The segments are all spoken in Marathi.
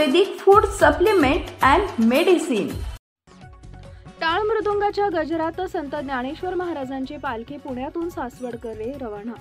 Ayurvedic food supplement and medicine. टाळ मृदुंगाच्या गजरात संत ज्ञानेश्वर महाराजांची पालखी पुण्यातून सासवडकडे रवाना।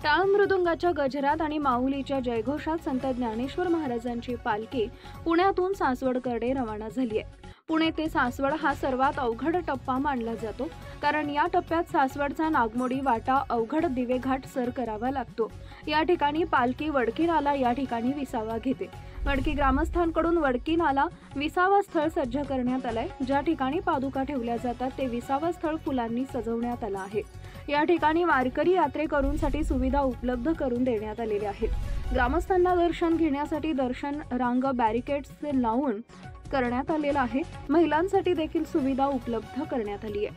टाळ मृदुंगाच्या गजरात आणि माऊलीच्या जयघोषात संत ज्ञानेश्वर महाराजांची पालखी पुण्यातून सासवडकडे रवाना झाली आहे। पुणे ते सासवड हा सर्वात अवघड टप्पा मानला जातो, कारण या टप्प्यात सासवडचा नागमोडी वाटा अवघड दिवेघाट सर करावा लागतो। या ठिकाणी पालखी वडकी नाला या ठिकाणी विसावा घेते। वडकी ग्रामस्थांकडून वडकी नाला विसावा स्थळ सज्ज करण्यात आलंय। ज्या ठिकाणी पादुका ठेवल्या जातात ते विसावा स्थळ फुलांनी सजवण्यात आलं आहे। या ठिकाणी वारकरी यात्रेकरूंसाठी सुविधा उपलब्ध करून देण्यात आलेल्या आहेत। ग्रामस्थांना दर्शन घेण्यासाठी दर्शन रांग बॅरिकेड्स लावून करण्यात आलेला आहे। महिलांसाठी देखील सुविधा उपलब्ध करण्यात आली आहे।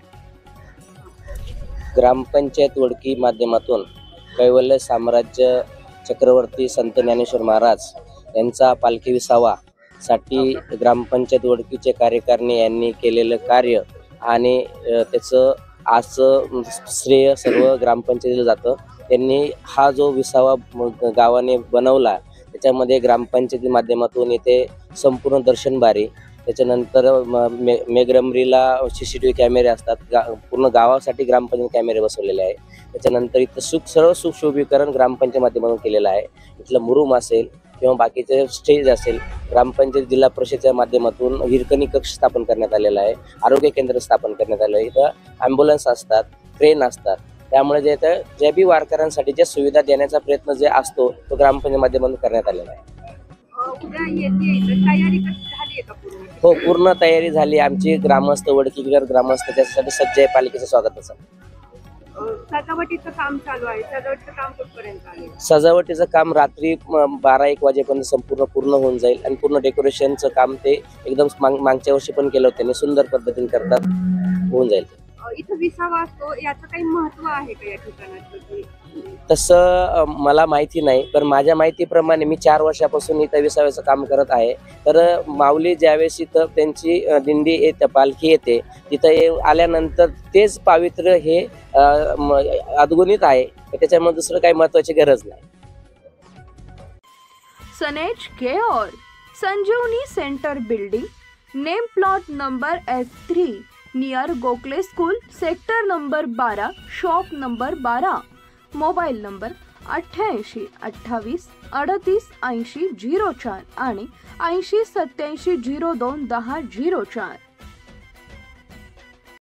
ग्रामपंचायत वडकी माध्यमातून कैवल्य साम्राज्य चक्रवर्ती संत ज्ञानेश्वर महाराज यांचा पालखी विसावा साठी ग्रामपंचायत वडकीचे कार्यकारिणी यांनी केलेलं कार्य आणि त्याचं आज श्रेय सर्व ग्रामपंचायतीला जातं। त्यांनी हा जो विसावा गावाने बनवला त्याच्यामध्ये ग्रामपंचायती माध्यमातून येथे संपूर्ण दर्शन बारी, त्याच्यानंतर मेघरमरीला CCTV कॅमेरे असतात, पूर्ण गावासाठी ग्रामपंचायत कॅमेरे बसवलेले आहे। त्याच्यानंतर इथं सर्व सुशोभीकरण ग्रामपंचायत माध्यमातून केलेलं आहे। इथलं मुरुम असेल किंवा बाकीचे स्टेज असेल, ग्रामपंचायत जिल्हा परिषदेच्या माध्यमातून हिरकणी कक्ष स्थापन करण्यात आलेला आहे, आरोग्य केंद्र स्थापन करण्यात आलं आहे। इथं ॲम्ब्युलन्स असतात, ट्रेन असतात, त्यामुळे ज्या बी वारकऱ्यांसाठी ज्या सुविधा देण्याचा प्रयत्न जे असतो तो ग्रामपंचायत माध्यमातून करण्यात आलेला आहे। हो, पूर्ण तयारी झाली। आमची ग्रामस्थ वडकीकर ग्रामस्थ त्याच्यासाठी सज्ज आहे पालिकेचं स्वागताचं। सजावटीचं काम चालू आहे। सजावटीचं काम कुठपर्यंत आले? सजावटीचं काम रात्री 12-1 वाजेपर्यंत पूर्ण होऊन जाईल आणि पूर्ण डेकोरेशनचं काम ते एकदम मागच्या वर्षी पण केलं होतं, त्यांनी सुंदर पद्धतीने करतात, होऊन जाईल। इथं विसावा असतो, याचं काही महत्व आहे का या ठिकाणाचं? तसं मला माहिती नाही, पण माझ्या माहितीप्रमाणे मी 4 वर्षापासून इथं विसाव्याचं काम करत आहे। तर माऊली ज्यावेळेस इथं त्यांची दिंडी येते, पालखी येते, तिथं आल्यानंतर तेच पावित्र्य हे अद्गुणित आहे, त्याच्यामुळे दुसरं काही महत्वाची गरज नाही। सनेज care Sanjivani centre building, name plot number F3 near Gokhale school, sector number 12, shop number 12, mobile number 88 28 38 80 04 आणि 80 87 02 10 04।